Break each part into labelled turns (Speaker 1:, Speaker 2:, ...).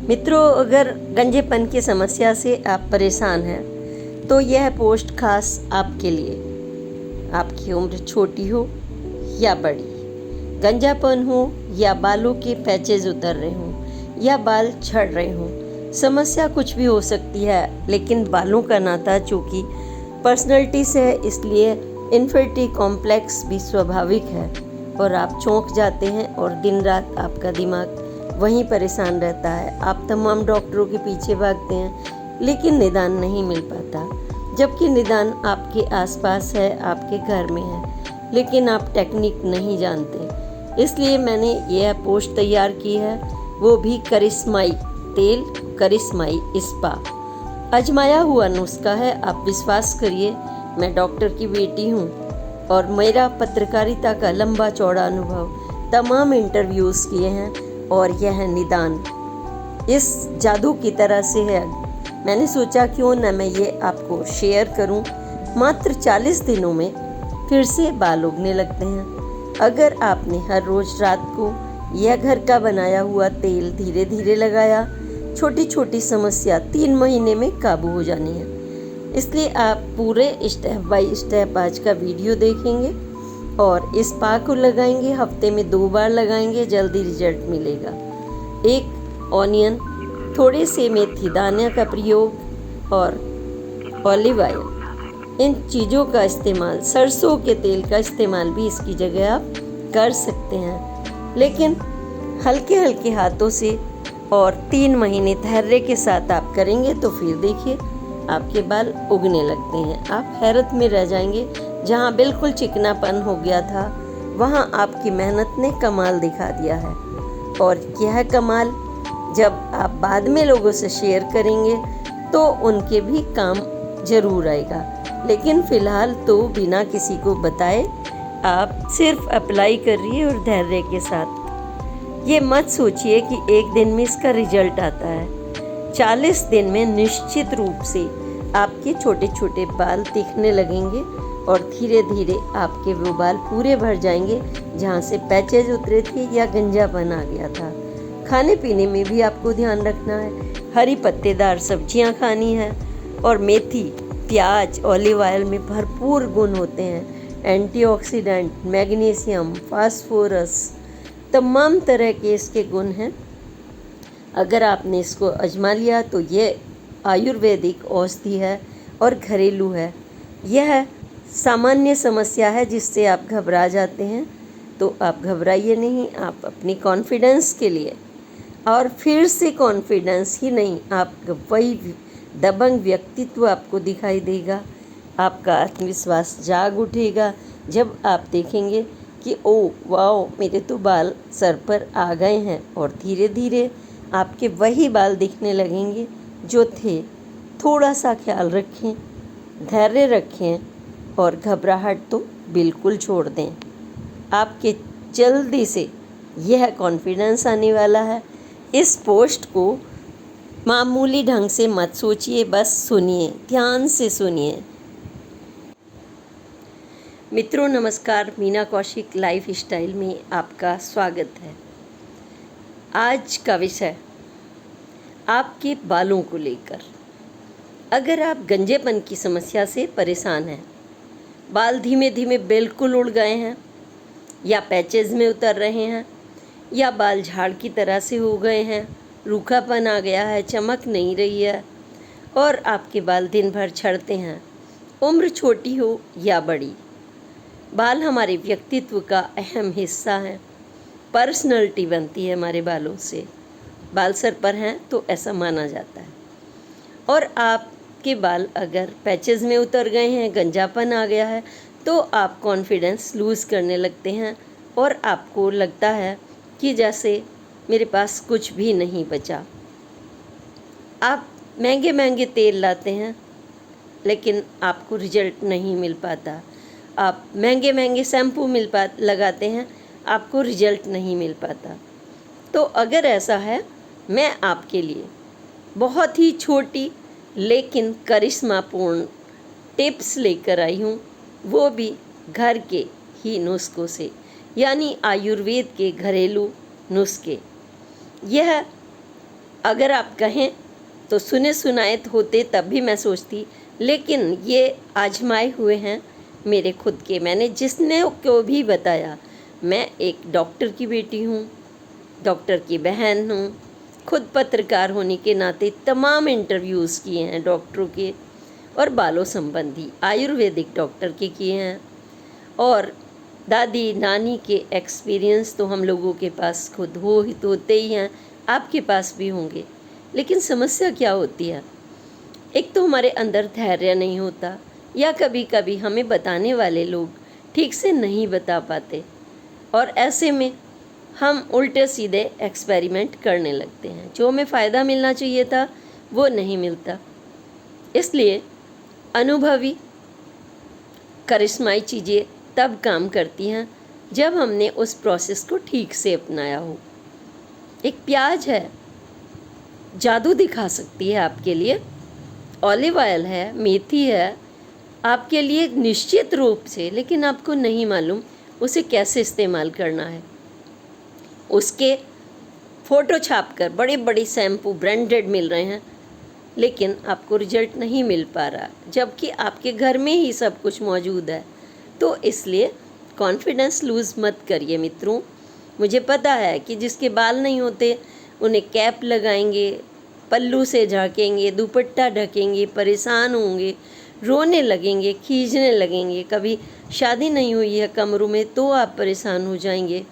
Speaker 1: मित्रों, अगर गंजेपन की समस्या से आप परेशान हैं तो यह पोस्ट खास आपके लिए। आपकी उम्र छोटी हो या बड़ी, गंजापन हो या बालों के पैचेज उतर रहे हों या बाल झड़ रहे हों, समस्या कुछ भी हो सकती है। लेकिन बालों का नाता चूँकि पर्सनैलिटी से है, इसलिए इन्फिनिटी कॉम्प्लेक्स भी स्वाभाविक है और आप चौंक जाते हैं और दिन रात आपका दिमाग वहीं परेशान रहता है। आप तमाम डॉक्टरों के पीछे भागते हैं लेकिन निदान नहीं मिल पाता, जबकि निदान आपके आसपास है, आपके घर में है, लेकिन आप टेक्निक नहीं जानते। इसलिए मैंने यह पोस्ट तैयार की है, वो भी करिश्माई तेल, करिश्माई स्पा। आजमाया हुआ नुस्खा है, आप विश्वास करिए। मैं डॉक्टर की बेटी हूँ और मेरा पत्रकारिता का लंबा चौड़ा अनुभव, तमाम इंटरव्यूज़ किए हैं और यह निदान इस जादू की तरह से है। मैंने सोचा क्यों न मैं ये आपको शेयर करूं। मात्र 40 दिनों में फिर से बाल उगने लगते हैं। अगर आपने हर रोज़ रात को यह घर का बनाया हुआ तेल धीरे धीरे लगाया, छोटी छोटी समस्या 3 महीने में काबू हो जानी है। इसलिए आप पूरे स्टेप बाय स्टेप आज का वीडियो देखेंगे और इस स्पा को लगाएंगे, हफ्ते में 2 बार लगाएंगे, जल्दी रिजल्ट मिलेगा। 1 ऑनियन, थोड़े से मेथी दाने का प्रयोग और ऑलिव ऑयल, इन चीज़ों का इस्तेमाल, सरसों के तेल का इस्तेमाल भी इसकी जगह आप कर सकते हैं, लेकिन हल्के हल्के हाथों से और 3 महीने धैर्य के साथ आप करेंगे तो फिर देखिए आपके बाल उगने लगते हैं। आप हैरत में रह जाएंगे। जहाँ बिल्कुल चिकनापन हो गया था, वहाँ आपकी मेहनत ने कमाल दिखा दिया है। और यह कमाल जब आप बाद में लोगों से शेयर करेंगे तो उनके भी काम ज़रूर आएगा। लेकिन फ़िलहाल तो बिना किसी को बताए आप सिर्फ अप्लाई करिए और धैर्य के साथ। ये मत सोचिए कि एक दिन में इसका रिजल्ट आता है। 40 दिन में निश्चित रूप से आपके छोटे छोटे बाल दिखने लगेंगे और धीरे धीरे आपके वो बाल पूरे भर जाएंगे जहाँ से पैचेज उतरे थे या गंजापन आ गया था। खाने पीने में भी आपको ध्यान रखना है। हरी पत्तेदार सब्जियाँ खानी है और मेथी, प्याज, ऑलिव ऑयल में भरपूर गुण होते हैं। एंटीऑक्सीडेंट, मैग्नीशियम, फास्फोरस, तमाम तरह के इसके गुण हैं। अगर आपने इसको आजमा लिया तो ये आयुर्वेदिक औषधि है और घरेलू है। यह सामान्य समस्या है जिससे आप घबरा जाते हैं, तो आप घबराइए नहीं। आप अपनी कॉन्फिडेंस के लिए, और फिर से कॉन्फिडेंस ही नहीं, आप वही दबंग व्यक्तित्व आपको दिखाई देगा। आपका आत्मविश्वास जाग उठेगा जब आप देखेंगे कि ओ वाओ, मेरे तो बाल सर पर आ गए हैं। और धीरे धीरे आपके वही बाल दिखने लगेंगे जो थे। थोड़ा सा ख्याल रखें, धैर्य रखें और घबराहट तो बिल्कुल छोड़ दें। आपके जल्दी से यह कॉन्फिडेंस आने वाला है। इस पोस्ट को मामूली ढंग से मत सोचिए, बस सुनिए, ध्यान से सुनिए। मित्रों नमस्कार, मीना कौशिक लाइफ स्टाइल में आपका स्वागत है। आज का विषय आपके बालों को लेकर। अगर आप गंजेपन की समस्या से परेशान हैं, बाल धीमे धीमे बिल्कुल उड़ गए हैं या पैचेज में उतर रहे हैं या बाल झाड़ की तरह से हो गए हैं, रूखापन आ गया है, चमक नहीं रही है और आपके बाल दिन भर झड़ते हैं, उम्र छोटी हो या बड़ी, बाल हमारे व्यक्तित्व का अहम हिस्सा है। पर्सनैलिटी बनती है हमारे बालों से। बाल सर पर हैं तो ऐसा माना जाता है। और आपके बाल अगर पैचेज में उतर गए हैं, गंजापन आ गया है, तो आप कॉन्फिडेंस लूज़ करने लगते हैं और आपको लगता है कि जैसे मेरे पास कुछ भी नहीं बचा। आप महंगे महंगे तेल लाते हैं लेकिन आपको रिजल्ट नहीं मिल पाता। आप महंगे महंगे शैम्पू लगाते हैं, आपको रिजल्ट नहीं मिल पाता। तो अगर ऐसा है, मैं आपके लिए बहुत ही छोटी लेकिन करिश्मापूर्ण टिप्स लेकर आई हूँ, वो भी घर के ही नुस्खों से, यानी आयुर्वेद के घरेलू नुस्खे। यह अगर आप कहें तो सुने सुनाए होते तब भी मैं सोचती, लेकिन ये आजमाए हुए हैं मेरे खुद के। मैंने जिसने को भी बताया, मैं एक डॉक्टर की बेटी हूँ, डॉक्टर की बहन हूँ, खुद पत्रकार होने के नाते तमाम इंटरव्यूज़ किए हैं डॉक्टरों के, और बालों संबंधी आयुर्वेदिक डॉक्टर के किए हैं, और दादी नानी के एक्सपीरियंस तो हम लोगों के पास खुद होते ही हैं, आपके पास भी होंगे। लेकिन समस्या क्या होती है, एक तो हमारे अंदर धैर्य नहीं होता, या कभी कभी हमें बताने वाले लोग ठीक से नहीं बता पाते, और ऐसे में हम उल्टे सीधे एक्सपेरिमेंट करने लगते हैं। जो हमें फ़ायदा मिलना चाहिए था वो नहीं मिलता। इसलिए अनुभवी करिश्माई चीज़ें तब काम करती हैं जब हमने उस प्रोसेस को ठीक से अपनाया हो। एक प्याज है, जादू दिखा सकती है आपके लिए। ऑलिव ऑयल है, मेथी है, आपके लिए निश्चित रूप से, लेकिन आपको नहीं मालूम उसे कैसे इस्तेमाल करना है। उसके फ़ोटो छापकर बड़े बड़े शैम्पू ब्रांडेड मिल रहे हैं, लेकिन आपको रिजल्ट नहीं मिल पा रहा, जबकि आपके घर में ही सब कुछ मौजूद है। तो इसलिए कॉन्फिडेंस लूज़ मत करिए मित्रों। मुझे पता है कि जिसके बाल नहीं होते उन्हें कैप लगाएंगे, पल्लू से झाँकेंगे, दुपट्टा ढकेंगे, परेशान होंगे, रोने लगेंगे, खींचने लगेंगे। कभी शादी नहीं हुई है कमरों में तो आप परेशान हो जाएंगे।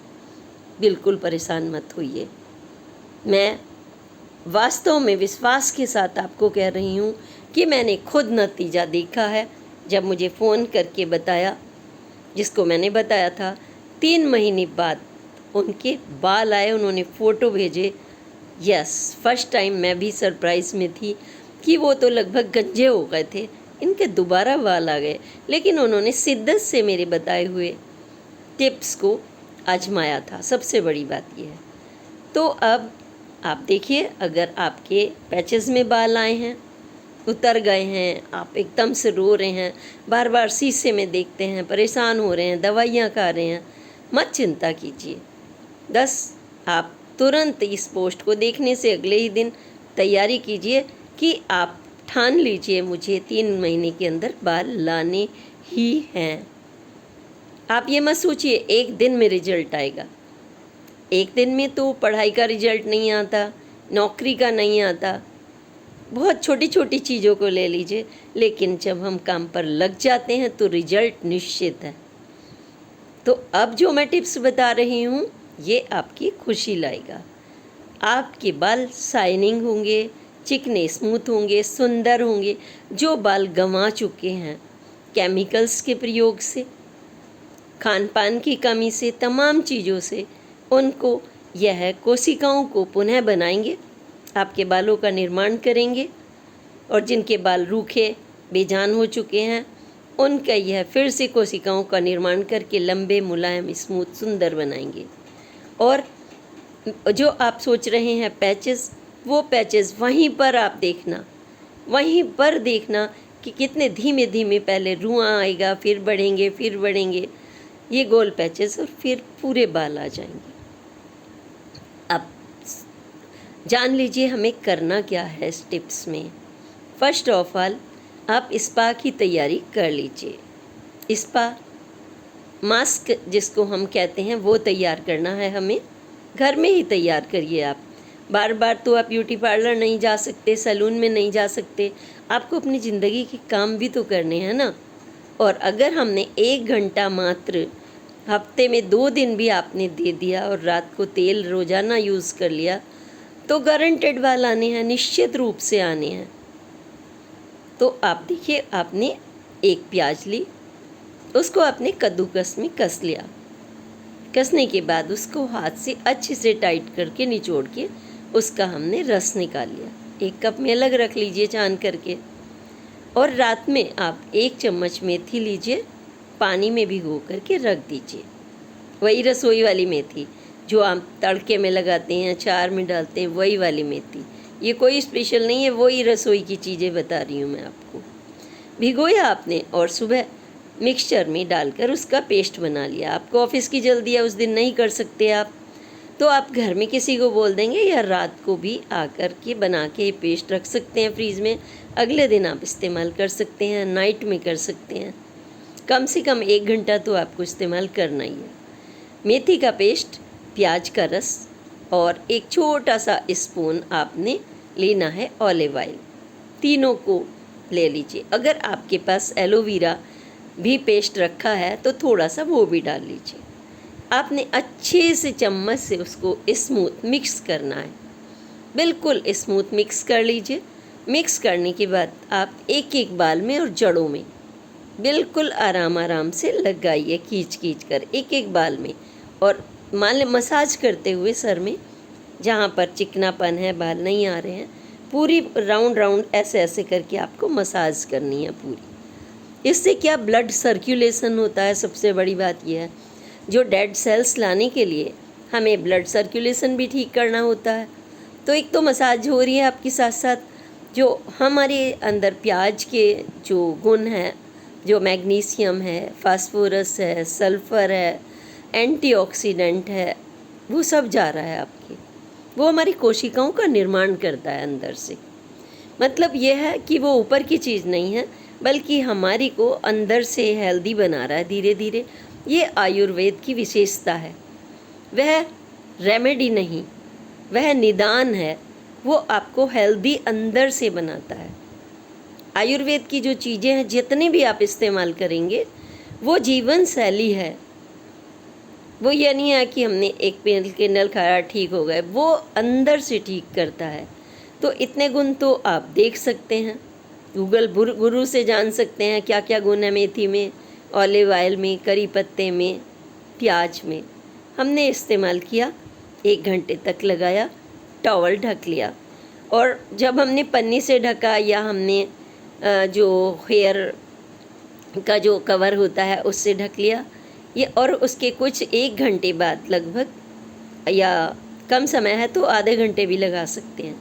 Speaker 1: बिल्कुल परेशान मत होइए। मैं वास्तव में विश्वास के साथ आपको कह रही हूँ कि मैंने खुद नतीजा देखा है। जब मुझे फ़ोन करके बताया, जिसको मैंने बताया था, 3 महीने बाद उनके बाल आए, उन्होंने फ़ोटो भेजे। यस, फर्स्ट टाइम मैं भी सरप्राइज़ में थी कि वो तो लगभग गंजे हो गए थे, इनके दोबारा बाल आ गए। लेकिन उन्होंने शिद्दत से मेरे बताए हुए टिप्स को आजमाया था। सबसे बड़ी बात यह है। तो अब आप देखिए, अगर आपके पैचेस में बाल आए हैं, उतर गए हैं, आप एकदम से रो रहे हैं, बार बार शीशे में देखते हैं, परेशान हो रहे हैं, दवाइयाँ खा रहे हैं, मत चिंता कीजिए। आप तुरंत इस पोस्ट को देखने से अगले ही दिन तैयारी कीजिए कि आप ठान लीजिए मुझे 3 महीने के अंदर बाल लाने ही हैं। आप ये मत सोचिए एक दिन में रिजल्ट आएगा। एक दिन में तो पढ़ाई का रिजल्ट नहीं आता, नौकरी का नहीं आता, बहुत छोटी छोटी चीज़ों को ले लीजिए, लेकिन जब हम काम पर लग जाते हैं तो रिजल्ट निश्चित है। तो अब जो मैं टिप्स बता रही हूँ ये आपकी खुशी लाएगा। आपके बाल शाइनिंग होंगे, चिकने स्मूथ होंगे, सुंदर होंगे। जो बाल गंवा चुके हैं केमिकल्स के प्रयोग से, खान पान की कमी से, तमाम चीज़ों से, उनको यह कोशिकाओं को पुनः बनाएंगे, आपके बालों का निर्माण करेंगे, और जिनके बाल रूखे बेजान हो चुके हैं उनका यह फिर से कोशिकाओं का निर्माण करके लंबे, मुलायम, स्मूथ, सुंदर बनाएंगे। और जो आप सोच रहे हैं पैचेस, वो पैचेस वहीं पर आप देखना, वहीं पर देखना कि कितने धीमे धीमे पहले रुआं आएगा, फिर बढ़ेंगे, फिर बढ़ेंगे ये गोल पैचेस, और फिर पूरे बाल आ जाएंगे। अब जान लीजिए हमें करना क्या है इस टिप्स में। फर्स्ट ऑफ ऑल आप स्पा की तैयारी कर लीजिए। स्पा मास्क जिसको हम कहते हैं वो तैयार करना है हमें, घर में ही तैयार करिए आप। बार बार तो आप ब्यूटी पार्लर नहीं जा सकते, सैलून में नहीं जा सकते, आपको अपनी ज़िंदगी के काम भी तो करने हैं ना। और अगर हमने 1 घंटा मात्र हफ्ते में 2 दिन भी आपने दे दिया और रात को तेल रोज़ाना यूज़ कर लिया तो गारंटेड बाल आने हैं, निश्चित रूप से आने हैं। तो आप देखिए, आपने एक प्याज ली, उसको आपने कद्दूकस में कस लिया। कसने के बाद उसको हाथ से अच्छे से टाइट करके निचोड़ के उसका हमने रस निकाल लिया। 1 कप में अलग रख लीजिए छान करके। और रात में आप 1 चम्मच मेथी लीजिए, पानी में भिगो करके रख दीजिए। वही रसोई वाली मेथी जो आप तड़के में लगाते हैं, अचार में डालते हैं, वही वाली मेथी। ये कोई स्पेशल नहीं है, वही रसोई की चीज़ें बता रही हूँ मैं आपको। भिगोया आपने और सुबह मिक्सचर में डालकर उसका पेस्ट बना लिया। आपको ऑफिस की जल्दी है, उस दिन नहीं कर सकते आप, तो आप घर में किसी को बोल देंगे या रात को भी आकर के बना के पेस्ट रख सकते हैं फ्रीज में, अगले दिन आप इस्तेमाल कर सकते हैं, नाइट में कर सकते हैं। कम से कम 1 घंटा तो आपको इस्तेमाल करना ही है। मेथी का पेस्ट, प्याज का रस और एक छोटा सा स्पून आपने लेना है ऑलिव ऑयल, तीनों को ले लीजिए। अगर आपके पास एलोवेरा भी पेस्ट रखा है तो थोड़ा सा वो भी डाल लीजिए। आपने अच्छे से चम्मच से उसको स्मूथ मिक्स करना है, बिल्कुल स्मूथ मिक्स कर लीजिए। मिक्स करने के बाद आप एक एक बाल में और जड़ों में बिल्कुल आराम आराम से लगाइए, खींच खींच कर एक एक बाल में, और मान लें मसाज करते हुए सर में जहाँ पर चिकनापन है, बाल नहीं आ रहे हैं, पूरी राउंड राउंड ऐसे ऐसे करके आपको मसाज करनी है पूरी। इससे क्या ब्लड सर्कुलेशन होता है, सबसे बड़ी बात यह है। जो डेड सेल्स लाने के लिए हमें ब्लड सर्कुलेशन भी ठीक करना होता है। तो एक तो मसाज हो रही है आपके साथ साथ जो हमारे अंदर प्याज के जो गुण हैं, जो मैग्नीशियम है, फास्फोरस है, सल्फ़र है, एंटीऑक्सीडेंट है, वो सब जा रहा है आपके। वो हमारी कोशिकाओं का निर्माण करता है अंदर से। मतलब यह है कि वो ऊपर की चीज़ नहीं है, बल्कि हमारी को अंदर से हेल्दी बना रहा है धीरे धीरे। ये आयुर्वेद की विशेषता है। वह रेमेडी नहीं, वह निदान है। वो आपको हेल्दी अंदर से बनाता है। आयुर्वेद की जो चीज़ें हैं जितनी भी आप इस्तेमाल करेंगे वो जीवन शैली है। वो ये नहीं है कि हमने एक पेन के नल खाया ठीक हो गए, वो अंदर से ठीक करता है। तो इतने गुण तो आप देख सकते हैं, गूगल गुरु से जान सकते हैं क्या क्या गुण है मेथी में, ऑलिव ऑयल में, करी पत्ते में, प्याज में। हमने इस्तेमाल किया, 1 घंटे तक लगाया, टॉवल ढक लिया, और जब हमने पन्नी से ढका या हमने जो हेयर का जो कवर होता है उससे ढक लिया ये, और उसके कुछ 1 घंटे बाद लगभग, या कम समय है तो आधे घंटे भी लगा सकते हैं,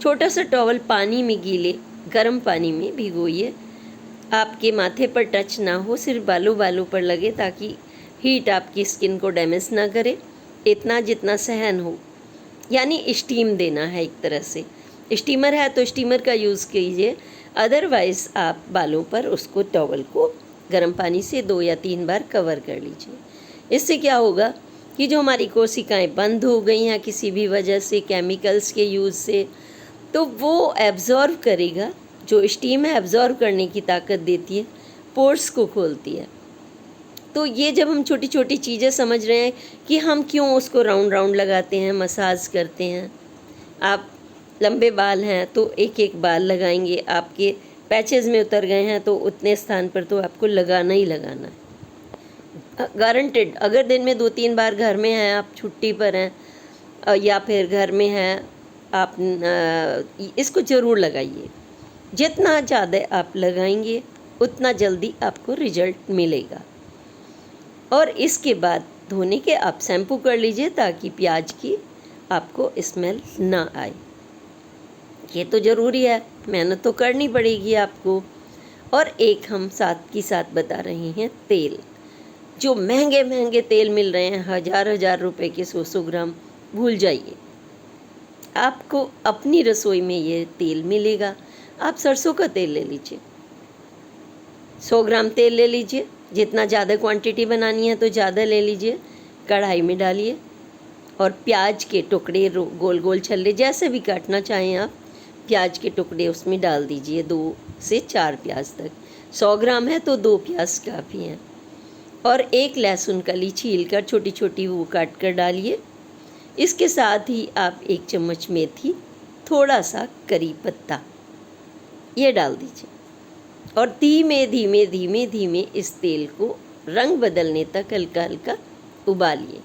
Speaker 1: छोटा सा टॉवल पानी में गीले गर्म पानी में भिगोइए। आपके माथे पर टच ना हो, सिर्फ बालों बालों पर लगे, ताकि हीट आपकी स्किन को डैमेज ना करे, इतना जितना सहन हो। यानी स्टीम देना है एक तरह से। स्टीमर है तो स्टीमर का यूज़ कीजिए, अदरवाइज़ आप बालों पर उसको टॉवल को गर्म पानी से 2 या 3 बार कवर कर लीजिए। इससे क्या होगा कि जो हमारी कोशिकाएं बंद हो गई हैं किसी भी वजह से, केमिकल्स के यूज़ से, तो वो एब्जॉर्व करेगा। जो स्टीम है एब्जॉर्व करने की ताकत देती है, पोर्स को खोलती है। तो ये जब हम छोटी छोटी चीज़ें समझ रहे हैं कि हम क्यों उसको राउंड राउंड लगाते हैं, मसाज करते हैं। आप लंबे बाल हैं तो एक एक बाल लगाएंगे, आपके पैचेस में उतर गए हैं तो उतने स्थान पर तो आपको लगाना ही लगाना है, गारंटेड। अगर दिन में 2-3 बार घर में हैं, आप छुट्टी पर हैं या फिर घर में हैं, आप इसको ज़रूर लगाइए। जितना ज़्यादा आप लगाएंगे उतना जल्दी आपको रिजल्ट मिलेगा। और इसके बाद धोने के आप शैम्पू कर लीजिए ताकि प्याज की आपको स्मेल ना आए। ये तो ज़रूरी है, मेहनत तो करनी पड़ेगी आपको। और एक हम साथ की साथ बता रहे हैं तेल। जो महंगे महंगे तेल मिल रहे हैं, 1000 रुपए के 100 ग्राम, भूल जाइए। आपको अपनी रसोई में ये तेल मिलेगा। आप सरसों का तेल ले लीजिए, 100 ग्राम तेल ले लीजिए। जितना ज़्यादा क्वांटिटी बनानी है तो ज़्यादा ले लीजिए। कढ़ाई में डालिए और प्याज के टुकड़े गोल गोल छल्ले जैसे भी काटना चाहें आप, प्याज के टुकड़े उसमें डाल दीजिए, 2 से 4 प्याज तक। 100 ग्राम है तो 2 प्याज काफ़ी हैं। और एक लहसुन कली छील कर छोटी छोटी वो काट कर डालिए। इसके साथ ही आप 1 चम्मच मेथी, थोड़ा सा करी पत्ता ये डाल दीजिए, और धीमे धीमे धीमे धीमे इस तेल को रंग बदलने तक हल्का हल्का उबालिए।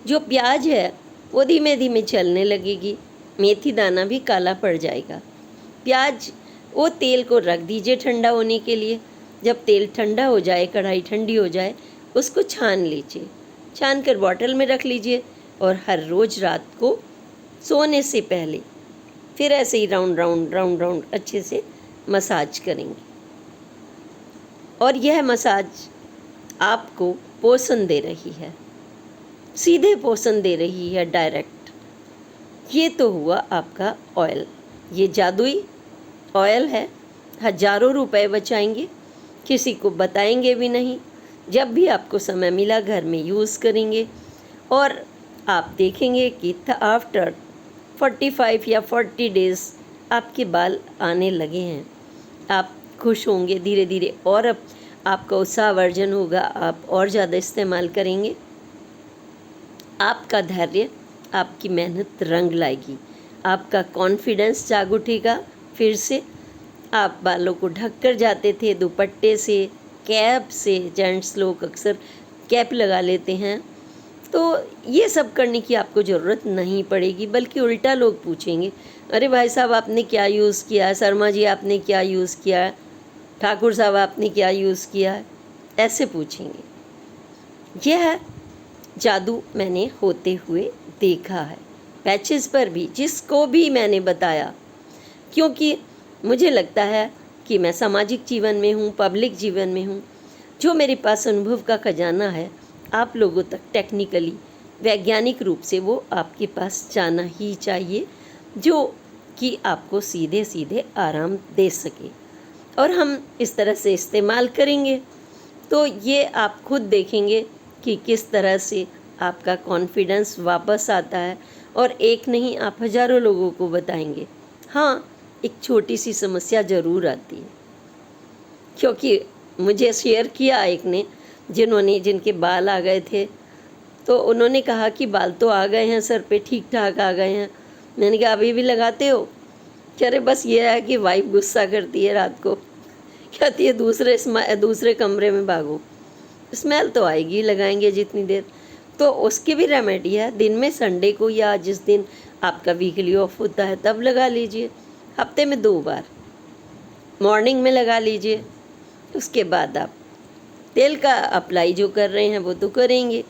Speaker 1: जो प्याज है वो धीमे धीमे चलने लगेगी, मेथी दाना भी काला पड़ जाएगा। प्याज वो तेल को रख दीजिए ठंडा होने के लिए। जब तेल ठंडा हो जाए, कढ़ाई ठंडी हो जाए, उसको छान लीजिए। छान कर बॉटल में रख लीजिए और हर रोज़ रात को सोने से पहले फिर ऐसे ही राउंड राउंड राउंड राउंड अच्छे से मसाज करेंगे। और यह मसाज आपको पोषण दे रही है। सीधे पोषण दे रही है डायरेक्ट। ये तो हुआ आपका ऑयल, ये जादुई ऑयल है। हजारों रुपए बचाएंगे, किसी को बताएंगे भी नहीं। जब भी आपको समय मिला घर में यूज़ करेंगे और आप देखेंगे कि आफ्टर 45 या 40 डेज़ आपके बाल आने लगे हैं। आप खुश होंगे धीरे धीरे, और अब आपका उत्साहवर्धन होगा, आप और ज़्यादा इस्तेमाल करेंगे। आपका धैर्य, आपकी मेहनत रंग लाएगी, आपका कॉन्फिडेंस जाग उठेगा फिर से। आप बालों को ढक कर जाते थे दुपट्टे से, कैप से, जेंट्स लोग अक्सर कैप लगा लेते हैं, तो ये सब करने की आपको ज़रूरत नहीं पड़ेगी। बल्कि उल्टा लोग पूछेंगे, अरे भाई साहब आपने क्या यूज़ किया है, शर्मा जी आपने क्या यूज़ किया है, ठाकुर साहब आपने क्या यूज़ किया है, ऐसे पूछेंगे। यह जादू मैंने होते हुए देखा है पैचेस पर भी, जिसको भी मैंने बताया, क्योंकि मुझे लगता है कि मैं सामाजिक जीवन में हूँ, पब्लिक जीवन में हूँ। जो मेरे पास अनुभव का खजाना है, आप लोगों तक टेक्निकली, वैज्ञानिक रूप से वो आपके पास जाना ही चाहिए, जो कि आपको सीधे सीधे आराम दे सके। और हम इस तरह से इस्तेमाल करेंगे तो ये आप खुद देखेंगे कि किस तरह से आपका कॉन्फिडेंस वापस आता है, और एक नहीं आप हज़ारों लोगों को बताएंगे। हाँ, एक छोटी सी समस्या ज़रूर आती है, क्योंकि मुझे शेयर किया एक ने, जिनके बाल आ गए थे, तो उन्होंने कहा कि बाल तो आ गए हैं सर पे, ठीक ठाक आ गए हैं। मैंने कहा अभी भी लगाते हो? कह रहे बस ये है कि वाइफ गुस्सा करती है रात को, कहती है दूसरे कमरे में भागो। स्मेल तो आएगी, लगाएंगे जितनी देर। तो उसकी भी रेमेडी है, दिन में संडे को या जिस दिन आपका वीकली ऑफ होता है तब लगा लीजिए, हफ्ते में 2 बार, मॉर्निंग में लगा लीजिए। उसके बाद आप तेल का अप्लाई जो कर रहे हैं वो तो करेंगे,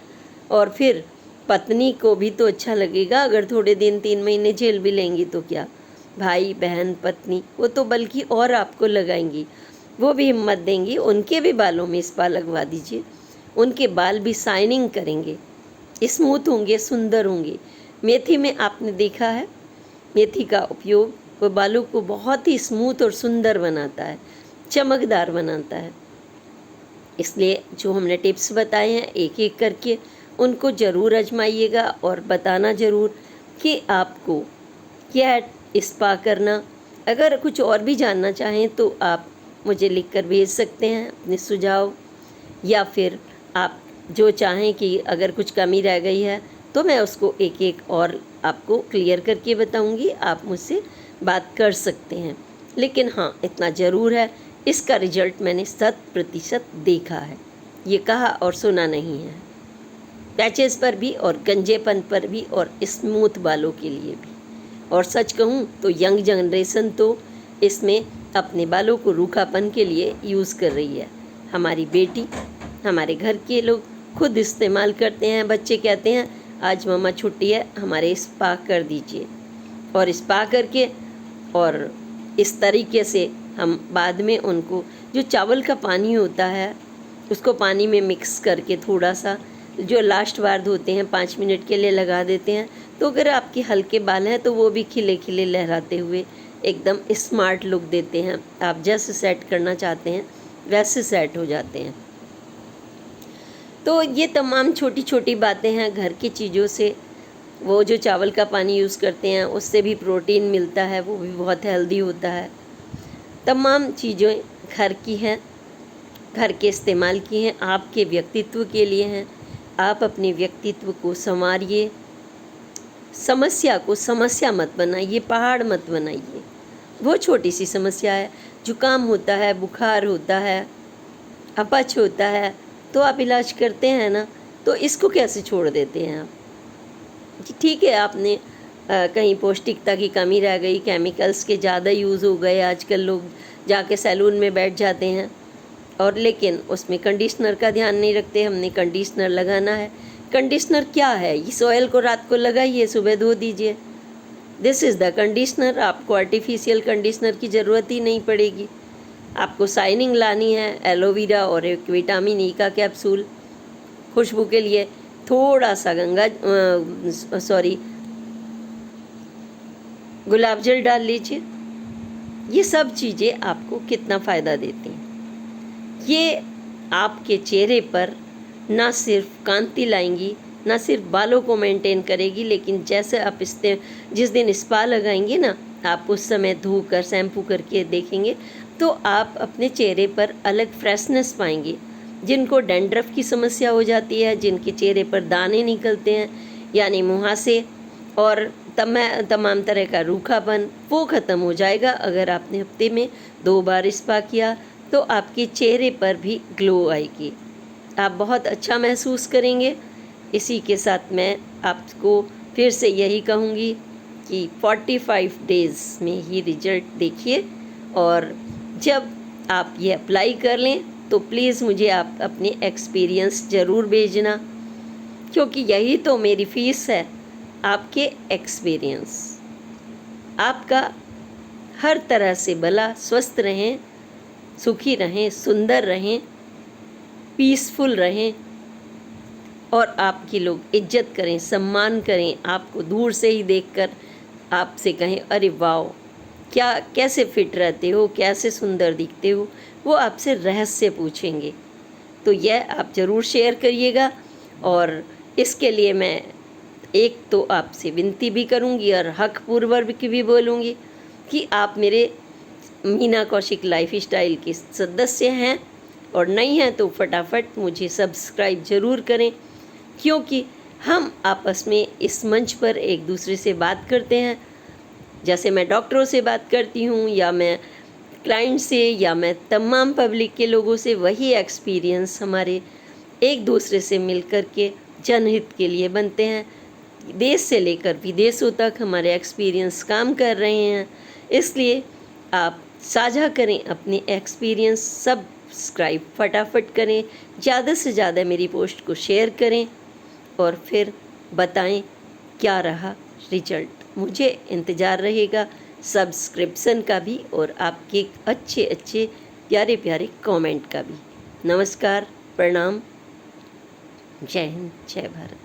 Speaker 1: और फिर पत्नी को भी तो अच्छा लगेगा। अगर थोड़े दिन 3 महीने झेल भी लेंगी तो क्या, भाई बहन पत्नी वो तो बल्कि और आपको लगाएंगी, वो भी हिम्मत देंगी। उनके भी बालों में स्पा लगवा दीजिए, उनके बाल भी शाइनिंग करेंगे, स्मूथ होंगे, सुंदर होंगे। मेथी में आपने देखा है, मेथी का उपयोग वो बालों को बहुत ही स्मूथ और सुंदर बनाता है, चमकदार बनाता है। इसलिए जो हमने टिप्स बताए हैं एक एक करके उनको ज़रूर आजमाइएगा, और बताना ज़रूर कि आपको क्या स्पा करना। अगर कुछ और भी जानना चाहें तो आप मुझे लिखकर भेज सकते हैं अपने सुझाव, या फिर आप जो चाहें कि अगर कुछ कमी रह गई है तो मैं उसको एक एक और आपको क्लियर करके बताऊंगी, आप मुझसे बात कर सकते हैं। लेकिन हाँ, इतना ज़रूर है, इसका रिजल्ट मैंने 100% देखा है, ये कहा और सुना नहीं है। पैचेस पर भी और गंजेपन पर भी और स्मूथ बालों के लिए भी। और सच कहूँ तो यंग जनरेशन तो इसमें अपने बालों को रूखापन के लिए यूज़ कर रही है। हमारी बेटी, हमारे घर के लोग खुद इस्तेमाल करते हैं। बच्चे कहते हैं आज मम्मा छुट्टी है, हमारे स्पा कर दीजिए, और स्पा करके और इस तरीके से हम बाद में उनको जो चावल का पानी होता है उसको पानी में मिक्स करके थोड़ा सा जो लास्ट बार धोते हैं 5 मिनट के लिए लगा देते हैं। तो अगर आपके हल्के बाल हैं तो वो भी खिले खिले लहराते हुए एकदम स्मार्ट लुक देते हैं। आप जैसे सेट करना चाहते हैं वैसे सेट हो जाते हैं। तो ये तमाम छोटी छोटी बातें हैं घर की चीज़ों से। वो जो चावल का पानी यूज़ करते हैं उससे भी प्रोटीन मिलता है, वो भी बहुत हेल्दी होता है। तमाम चीज़ें घर की हैं, घर के इस्तेमाल की हैं, आपके व्यक्तित्व के लिए हैं। आप अपने व्यक्तित्व को संवारिए, समस्या को समस्या मत बनाइए, पहाड़ मत बनाइए। वो छोटी सी समस्या है, जुकाम होता है, बुखार होता है, अपच होता है, तो आप इलाज करते हैं ना, तो इसको कैसे छोड़ देते हैं आप? ठीक है, आपने कहीं पौष्टिकता की कमी रह गई, केमिकल्स के ज़्यादा यूज़ हो गए, आजकल लोग जाके सैलून में बैठ जाते हैं, और लेकिन उसमें कंडीशनर का ध्यान नहीं रखते। हमने कंडीशनर लगाना है। कंडीशनर क्या है? इस ऑयल को रात को लगाइए, सुबह धो दीजिए, दिस इज़ द कंडीशनर। आपको आर्टिफिशियल कंडीशनर की ज़रूरत ही नहीं पड़ेगी। आपको शाइनिंग लानी है, एलोवेरा और एक विटामिन ई का कैप्सूल खुशबू के लिए, थोड़ा सा गुलाब जल डाल लीजिए। ये सब चीज़ें आपको कितना फ़ायदा देती हैं। ये आपके चेहरे पर ना सिर्फ कांति लाएंगी, ना सिर्फ बालों को मेंटेन करेगी, लेकिन जैसे आप जिस दिन स्पा लगाएंगे ना, आप उस समय धोकर शैम्पू करके देखेंगे तो आप अपने चेहरे पर अलग फ्रेशनेस पाएंगे। जिनको डैंड्रफ की समस्या हो जाती है, जिनके चेहरे पर दाने निकलते हैं यानी मुहासे और तमाम तरह का रूखापन, वो ख़त्म हो जाएगा अगर आपने हफ्ते में 2 बार स्पा किया। तो आपके चेहरे पर भी ग्लो आएगी, आप बहुत अच्छा महसूस करेंगे। इसी के साथ मैं आपको फिर से यही कहूँगी कि 45 डेज़ में ही रिजल्ट देखिए, और जब आप ये अप्लाई कर लें तो प्लीज़ मुझे आप अपने एक्सपीरियंस ज़रूर भेजना, क्योंकि यही तो मेरी फ़ीस है, आपके एक्सपीरियंस। आपका हर तरह से भला, स्वस्थ रहें, सुखी रहें, सुंदर रहें, पीसफुल रहें, और आपकी लोग इज्जत करें, सम्मान करें। आपको दूर से ही देखकर आपसे कहें, अरे वाह, क्या कैसे फिट रहते हो, कैसे सुंदर दिखते हो, वो आपसे रहस्य पूछेंगे। तो यह आप ज़रूर शेयर करिएगा। और इसके लिए मैं एक तो आपसे विनती भी करूंगी और हक पूर्वक भी बोलूँगी कि आप मेरे मीना कौशिक लाइफ स्टाइल के सदस्य हैं, और नहीं हैं तो फटाफट मुझे सब्सक्राइब ज़रूर करें, क्योंकि हम आपस में इस मंच पर एक दूसरे से बात करते हैं। जैसे मैं डॉक्टरों से बात करती हूँ, या मैं क्लाइंट से, या मैं तमाम पब्लिक के लोगों से, वही एक्सपीरियंस हमारे एक दूसरे से मिलकर के जनहित के लिए बनते हैं। देश से लेकर विदेशों तक हमारे एक्सपीरियंस काम कर रहे हैं। इसलिए आप साझा करें अपने एक्सपीरियंस, सब्सक्राइब फटाफट करें, ज़्यादा से ज़्यादा मेरी पोस्ट को शेयर करें, और फिर बताएं क्या रहा रिजल्ट। मुझे इंतज़ार रहेगा सब्सक्रिप्शन का भी, और आपके अच्छे अच्छे प्यारे प्यारे कमेंट का भी। नमस्कार, प्रणाम, जय हिंद, जय भारत।